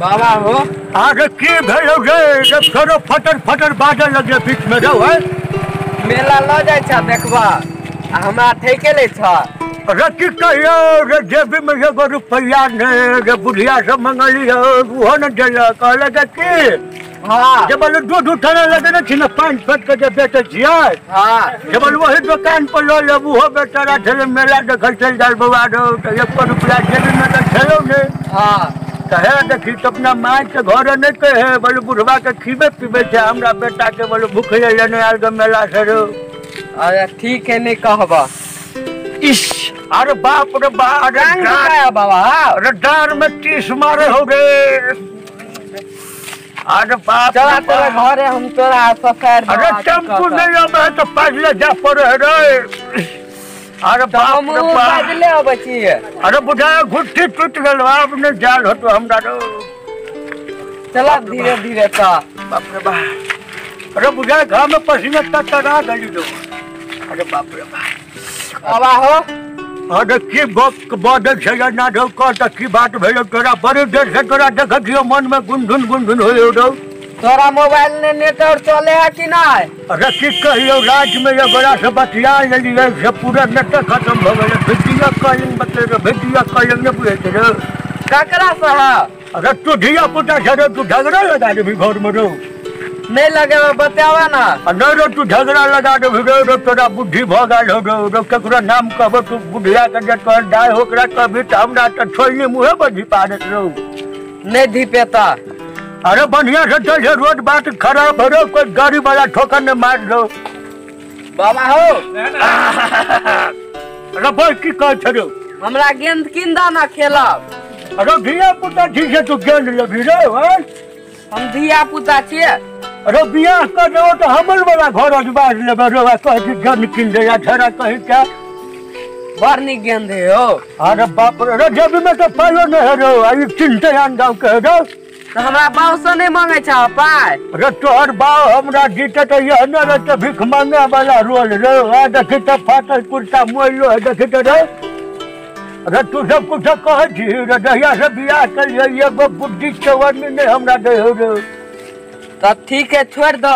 बाबा हो आगे की भेलो रे जब करो फटर फटर बाजे लगे बीच में रहो है मेला ल जाय छ देखबा हमरा ठेके ले छ रे की कहियो रे जेबी में एगो रुपया ने रे बुढ़िया से मंगली हो वो न देला कहले के की हां जब दूध उठाने लगे न छिन 5 फट के बेटे छिया हां जब वही दुकान पर लो ले वो बेचारा ठेले मेला देखल चल जाल बवा दो तो 1 रुपया जेबी में तो ठेलो ने हां कहे देखी तो अपना माँ के घर नहीं कहे बोले बुढ़वा के खीबे पीबे थे हमरा बेटा के बोले भूख लेने आल गए मेला से रो अरे ठीक है नहीं कहबा इस अरे बाप रे बाप रंग है बाबा अरे डार में 30 मारे हो गए अरे बाप चला तेरे घरे हम तोरा सफर अरे टेम्पू नहीं आवे तो पहले जा पड़े रे अरे बाप रे बाप ले बची अरे बुढ़ा घुट्टी टूट गल अब ने जाल हो तो हमरा रो चला धीरे धीरे ता बाप रे बाप अरे बुढ़ा घाम में पसीना ततरा गली दो अरे बाप रे बाप बाबा हो अरे की बॉर्डर से ना दो का की बात भेलो तोरा बड़े देर से तोरा देखियो मन में गुनगुन होयो दो तोरा मोबाइल ने नेटवर्क चले है कि नहीं अरे की कहियो रात में ये बड़ा से बतिया लेली से पूरा नेट खत्म हो गए वीडियो कॉलिंग बतले रे वीडियो कॉलिंग ने पूछे रे ककरा से है अरे तू धिया पुता से तू झगड़ा लगा दे भी घर में रो नहीं लगे बतावा ना नहीं रो तू झगड़ा लगा दे भी रो तोरा बुद्धि भगाल हो रो ककरा नाम कहबो तू बुढ़िया के जे कर डाय होकरा कभी त हमरा त छोइने मुहे पर धिपा दे रो नहीं धिपेता अरे बढ़िया से चल रोड बात खराब हो रो कोई गाड़ी वाला ठोकर ने मार दो बाबा हो अरे भाई की कह छरो हमरा गेंद किंदा ना खेलब अरे धिया पुता ठीक है तू गेंद लगी रे हम धिया पुता छिए अरे बियाह कर दो तो हमर वाला घर अजबाज लेबे रो कह कि गेंद किन दे या झरा कहीं क्या बरनी गेंद है हो अरे बाप रे जब में तो पायो न है रो आई चिंते आन गांव कह दो तो हमरा बाऊ से नहीं मांगे छ पाय अरे तोहर बाऊ हमरा जीते तो ये न रे तो भीख मांगे वाला रोल रो आ देखि तो फाटल कुर्ता मोइलो है देखि तो रे अरे तू सब कुछ कह छी रे दहिया से बियाह कर ये गो बुद्धि चवनी ने हमरा दे हो रे तो ठीक है छोड़ दो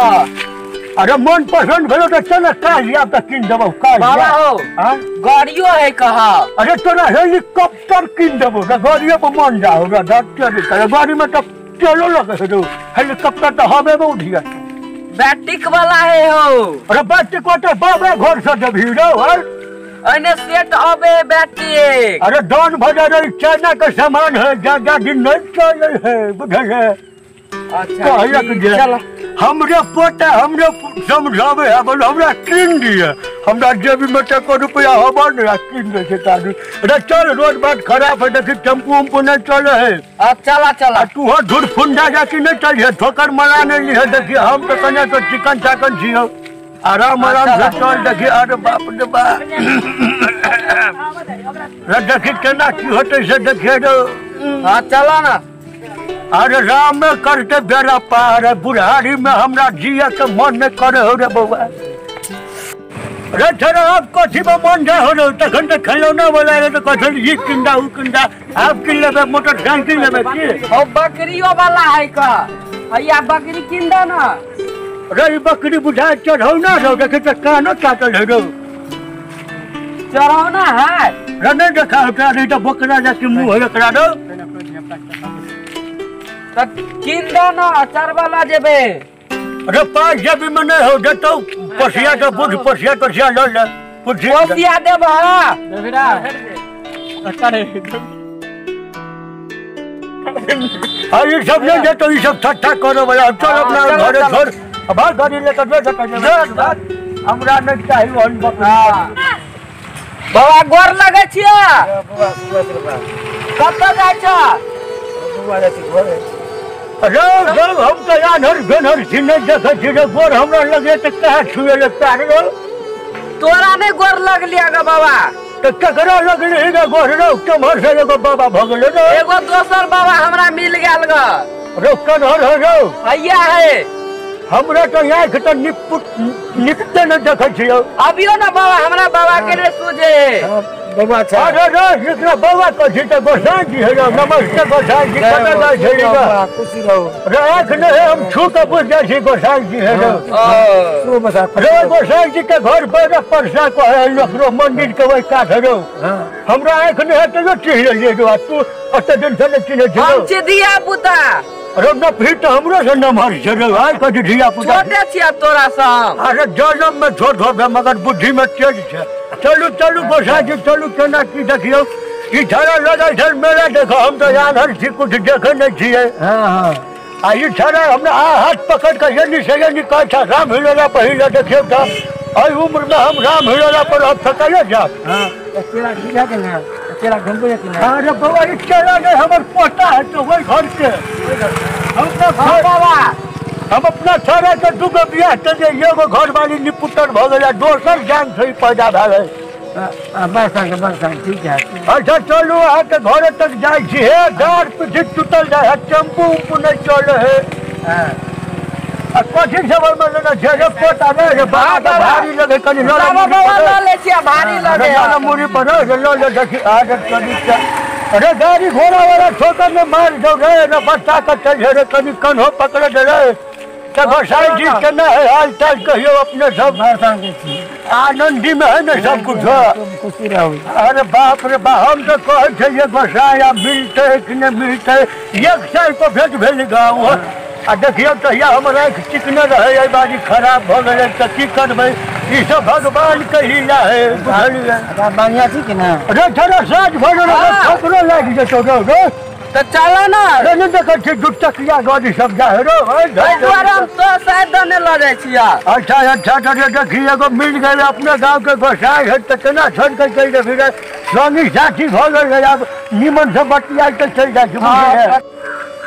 अरे मन पसंद भेलो तो चल काल या तो किन देबो काल बाबा हो हां गाड़ियो है कहा अरे तोरा हेलीकॉप्टर किन देबो रे गाड़ियो पर मन जाओ रे डॉक्टर करे गाड़ी में तो चलो लगे रे हेलीकॉप्टर तो हवे में उठिया बैटिक वाला है हो अरे बैटिक कोटे बाबा घर से जब हीरो है अने सेट अबे बैटिक अरे डॉन बाजार चाइना का सामान है ज्यादा दिन नहीं चले है बुझले अच्छा चल हमरे पोता हमरे समझावे है बोल हमरा किन दिए हमरा जेबी में तो रुपया होबो न किन दे के तादू अरे चल रोड बात खराब है देखि टेम्पू उम्पू नहीं चले है अब चला तू हो धुर फुंडा जाके नहीं चल है ठोकर मारा नहीं है देखि हम तो कने तो चिकन चाकन छियो आराम से चल देखि अरे बाप रे बाप रे देखि केना की होते से देखे रो हां चला ना अरे राम में करते बेरा पार बुढ़ारी में हमरा जिया के मन नहीं करे हो रे बउआ रे थोड़ा आप कथी में मन जा हो रे तखन तो खिलौना बोला रे तो कथन ये किंदा उ किंदा आप किन लेबे मोटरसाइकिल लेबे की हो बकरियों वाला है का भैया बकरी किंदा ना रे बकरी बुझा चढ़ौ ना रो देखे तो कानो काटल है रो चढ़ौना है रे नहीं देखा होता नहीं तो बकरा जाके मुंह है करा दो तो किंदा ना चार वाला जेबे अरे पास जब भी मने हो देतो पसिया तो बुझ पसिया लो ले पसिया देबा बेटा अरे ये सब नहीं देतो ये सब ठट्ठा करो वाला चल अपना घरे घर अब गाड़ी लेकर दे सके हमरा नहीं चाहिए वन बकरा बाबा गोर लगे छिया कत जाय छ अरे हम तो यार घर छी नहीं देखे छी रे गोर हमरा लगे तो कहा छुए ले पैर रो तोरा नहीं गोर लग लिया गा बाबा तो ककरा लगले रे गोर रो कमर से एगो बाबा भगले रे एगो दोसर बाबा हमरा मिल गेल ग रो कनहर हो रो भैया है हमरा तो आँख तो निपते न देखे छियो अबियो ना बाबा हमरा बाबा के ने सूझे बाबा अच्छा अरे रे इतना बाबा को जी तो गोसाई जी है नमस्ते गोसाई जी कदा जाय छेगा खुशी रहो रे आँख नहीं हम छू के पूछ जाय छी गोसाई जी है शुभ बता रे गोसाई जी के घर पर परसा को है लखरो मंदिर के वही काठ रो हमरा आँख नहीं है तो चिन्ह लिए जो तू अत दिन से नहीं चिन्ह हम छी दिया पुता अरे न फिर तो हमरो से न मार छे भाई कथि धिया पुता छोटे छिया तोरा सब अरे जन्म में छोट हो मगर बुद्धि में तेज छे चलू चलू गोसाई जी चलू केना की देखियो ई थारा लगा छे मेला देखो हम तो यार हर चीज कुछ देखे नहीं छिए हां आ ई थारा हमरा हाथ पकड़ के यनी से यनी कह था राम हिलोला पहिले देखियो था आई उम्र में हम राम हिलोला पर अब थकले जा हां अकेला दिखा के ना अकेला घूमबे कि ना अरे बाबा ई चला नहीं हमर पोता है तो वही घर के हम तो बाबा हम अपना छोरा के दुगो बियाह के एगो घर वाली निपुटर भ गेल दोसर जान से पैदा भ गेल बरसा ठीक है अच्छा चलू अहाँ के घर तक जाय छी हे डार पीछे टूटल जाय है टेम्पू उम्पू नहीं चले है आ कथी से बल में छे रे पोता रे बाबा भारी लगे कनी बाबा ले छिया भारी लगे ना मुरी पर ले देखी आज कनी अरे गाड़ी घोड़ा वाला ठोकर में मार दो रे न बच्चा का चल रे कनी कन्हो पकड़ दे रे तो गोसाई जी के ना है हाल चाल कहियो अपने सब आनंदी में है ना सब कुछ खुशी रहो अरे बाप रे बा हम तो कहे थे ये गोसाई मिलते कि नहीं मिलते एक साल को भेज गाँव आ देखियो तो हमारा चिकने रहे बाजी खराब हो गए तो की करबे ई सब भगवान कहिला है बुझलिए बढ़िया ठीक ना अरे थोड़ा साज भजन ठोकरो लाग जतो रो तो चला ना अरे नहीं देखे छी दुटकिया गाड़ी सब जा रो द्वारा हम तो शायद दने ल जाय छिया अच्छा तो देखिए एगो मिल गए अपने गांव के गोसाई है तो केना छोड़ के चल दे फिर संगी साथी हो गए अब निमन से बतिया के चल जा छी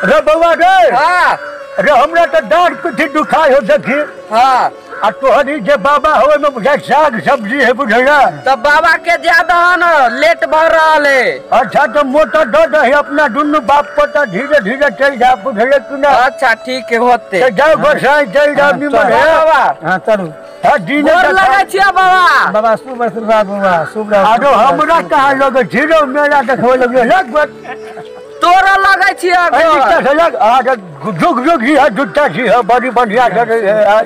रे बाबा रे हां अरे हमरा तो डांट पीठी दुखाई हो देखी हां आ तोहरी जे बाबा होवे में बुझाय साग सब्जी है बुझला तो बाबा के ज्यादा न लेट भ रहले अच्छा तो मोटर दो दे अपना दुनु बाप पोता धीरे धीरे चल जा बुझले कि ना अच्छा ठीक है होते तो जाओ गोसाई चल जा निमन है बाबा हां चलू हां दीने लगा छिया बाबा बाबा शुभ बाबा शुभ आरो हमरा कहा लोग जीरो मेला देखो लगे लगभग तोरा लगा छिया अरे लग आ जुग ही है जुटा छी है बड़ी बढ़िया है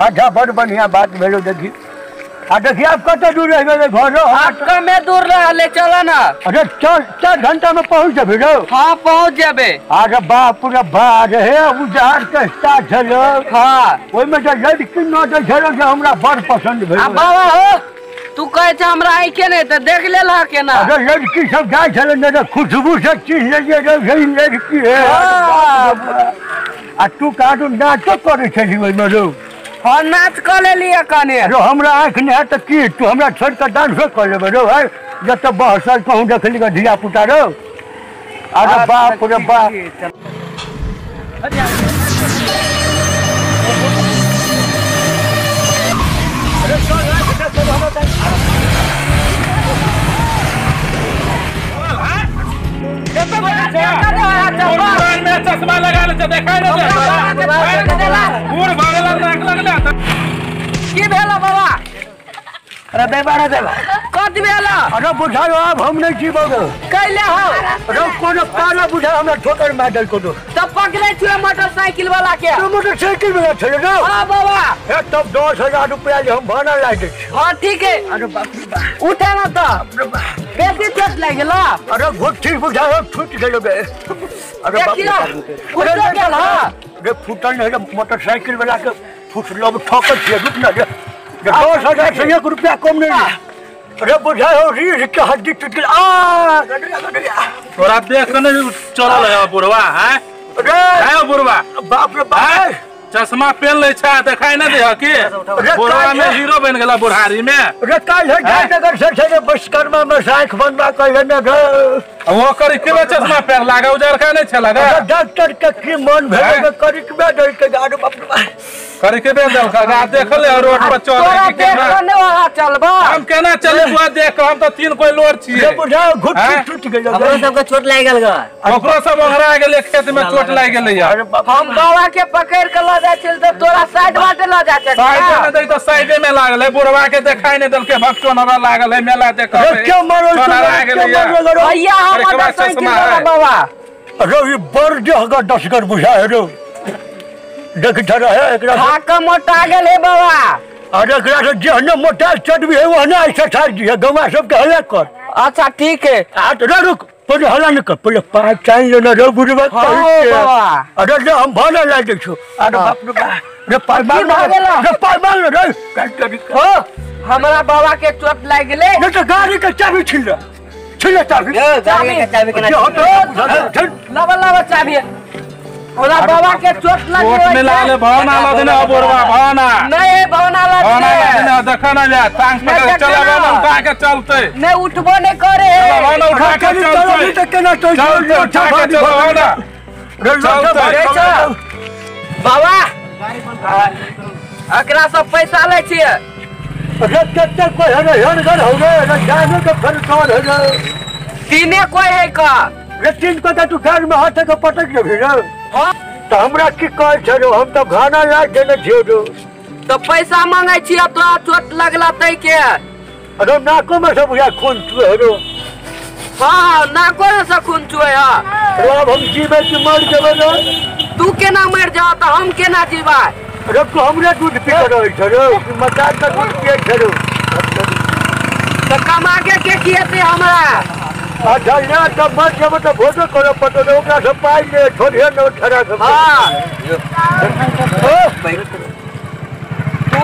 अच्छा बड़ बढ़िया बात भेलो देखी आ देखिए आप कत दूर रह गए घर आटका में दूर रहले चला ना अरे 4 घंटा में पहुंच जाबे रो हां पहुंच जाबे अरे बाप रे बाप रे उजार के स्टार्ट छलो हां ओइ में जो लड़की न जो छलो जे हमरा बड़ पसंद भेल आ बाबा हो तू कहे छ हमरा आई के नहीं त देख ले ला के ना अरे लड़की सब जाय छले ने खुशबू से चीज ले जे रे लड़की है आ तू काटू नाच करे छली ओइ में रो हां नाच कर ले लिया कने रो हमरा आंख ने त की तू हमरा छोड़ के डांस कर लेबे रो भाई जब तक बहसल कहूं देखली का धिया पुता रो अरे बाप रे बाप चश्मा लगा ले देखाई ना पूर भागला नाक लगला की भेला बाबा अरे बेबारा देला कथि भेला अरे बुझायो अब हम नहीं जीवोगे कैले हो अरे कोनो पाला बुझा हमरा ठोकर मार दल को तब पकड़े छिए मोटरसाइकिल वाला के तो मोटरसाइकिल में चले ना हां बाबा ए तब 10,000 रुपया जे हम भाड़ा ला दे हां ठीक है अरे बाप रे बाप उठे ना तो बेसी चोट लाग गेला अरे घुट्टी बुझायो छूट गेलो बे अरे बाप रे कुछ गेल हां रे फुटल नहीं मोटरसाइकिल वाला के फुटलो ठोकर छिए रुक ना 10,000 से 1 रुपया कम नहीं अरे बुझायो रीढ़ के हड्डी टूट गई आ तोरा देख के नहीं चलल है बुढ़वा हैं अरे है बुढ़वा बाप रे बाप चश्मा पहन ले छा देखाई ना दे की बुढ़वा में हीरो बन गेला बुढ़ारी में अरे काल है जयनगर से छे बसकर्मा में साख बनवा कहले ने वो कर के चश्मा पहन लागा उजर का नहीं छला गा डॉक्टर के की मन भेले करिक में डर के गाड़ बाप रे करे के बेदल का देख ले रोड पर चल तोरा देख ने वहां चलबा हम केना चले बुआ देख हम तो 3 कोई लोड छिए जब बुझा घुट टूट गेल हमरो सबके चोट लाग गेल ग ओकरो सब ओहरा गेले खेत में चोट लाग गेले यार हम बाबा के पकड़ के ल जाय छिल त तोरा साइड बाटे ल जाय छै साइड में देख तो साइडे में लागल है बुढ़वा के देखाई नहीं दल के भक्तो नरा लागल है मेला देख क्यों मारो भैया हम साइकिल बाबा रवि बर जगह 10 कर बुझा है रो देख धरा है एकरा हाका मोटा गेल है बाबा अरे एकरा से जहने मोटा चट भी है वहने ऐसा छाड़ दिया गवा सब के हला कर अच्छा ठीक है आ तो रुक पहले हला न कर पहले पाँच चाइन लेना रो बुढ़वा बाबा अरे जो हम भाला ला दे छो अरे बाप रे बाप रे पाई मार रे हो हमरा बाबा के चोट लाग गेले न तो गाड़ी का चाबी छीन चाबी गाड़ी के चाबी के ना लबा चाबी हमरा बाबा के चोट लग चोट में लागले भावना ला देना बुढ़वा भावना नहीं भावना ला देना देखा ना जा टांग पकड़ चलावे ना उठा के चलते नहीं उठबो नहीं करे भावना उठा के चलते तो केना तो उठा के चलो भावना बाबा एकरा सब पैसा ले छिए अरे कत्ते कोई है हेन घर हो गए ना जाने के फिर कौन है तीने कोई है का रे तीन को तू घर में हाथ के पटक दे रे हां तो हमरा की कह छरो हम तो खाना ला देने छियो तो पैसा मांगे छिए तोरा चोट लगला तै के अरे नाको में सब या खून छुए रो हां नाको से खून छुए हां अब हम जीवे की मर जावे रो तू केना मर जाओ तो हम केना जीवा अरे तू हमरे दूध पी कर रहे छरो मचा का दूध पिए छरो तो कमा के किएते हमरा अच्छा या तो मर जावे तो फोटो करो पतो दे ओकरा से पाई ले छोड़िए न ठरा के हां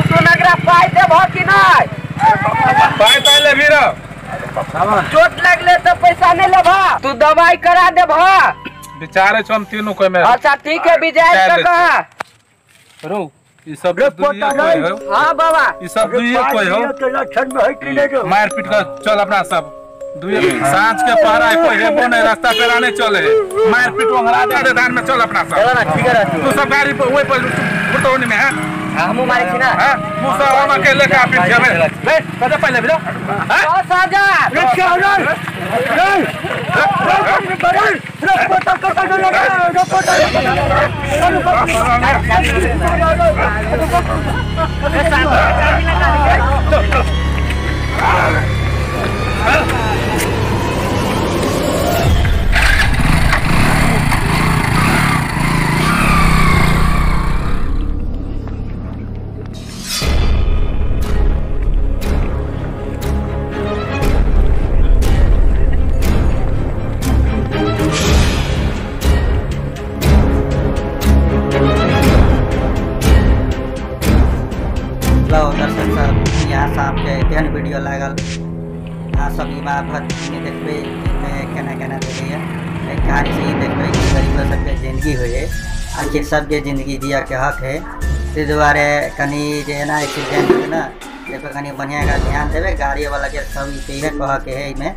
तू नगरा पाई दे भकी नहीं पाई ले वीर चोट लगले तो पैसा नहीं लेबा तू दवाई करा दे भा बेचारे हम तीनों कोई में अच्छा ठीक है विजय का कहा रो ये सब दुनिया कोई हो हां बाबा ये सब दुनिया कोई हो के लक्षण में है कि नहीं मार पीट कर चल अपना सब दुए सांझ के पहरा कोई है वो नहीं रास्ता पे आने चले मार पीट वंगरा दे धान में चल अपना सब चलो ना ठीक है तू सब गाड़ी पे वही पर फुटोनी में है हम मारे छी ना हां मुसा हम अकेले का पीट जावे ले कदे पहले बिलो हां 10,000 दर्शक सब यहाँ से आपके केहन वीडियो लागल अहाँ सब इमाफत देखबे केना केना देखे है कहानी से ही देखबे कि गरीब सबके जिंदगी हो है आखिर सबके जिंदगी जिया के हक है ताहि दुआरे कनी जे एना एक्सीडेंट है ना देखो कनी बढ़िया का ध्यान देवे गाड़ी वाला के सब इहे कह के है इमे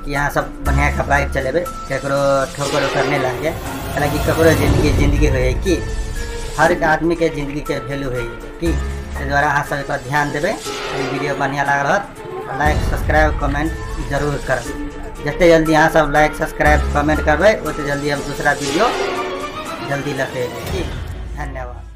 कि यहाँ सब बढ़िया कपड़ा के चलेबे केकरो ठोकर उकर नहीं लागे हालांकि ककरो जिंदगी हो है कि हर आदमी के जिंदगी के वैल्यू है कि द्वारा अहाँ सब पर ध्यान देवे वीडियो बढ़िया लाग रहा लाइक सब्सक्राइब कमेंट जरूर करब जिते जल्दी अहाँ सब लाइक सब्सक्राइब कमेंट करबे ओते जल्दी हम दूसरा वीडियो जल्दी लगे धन्यवाद।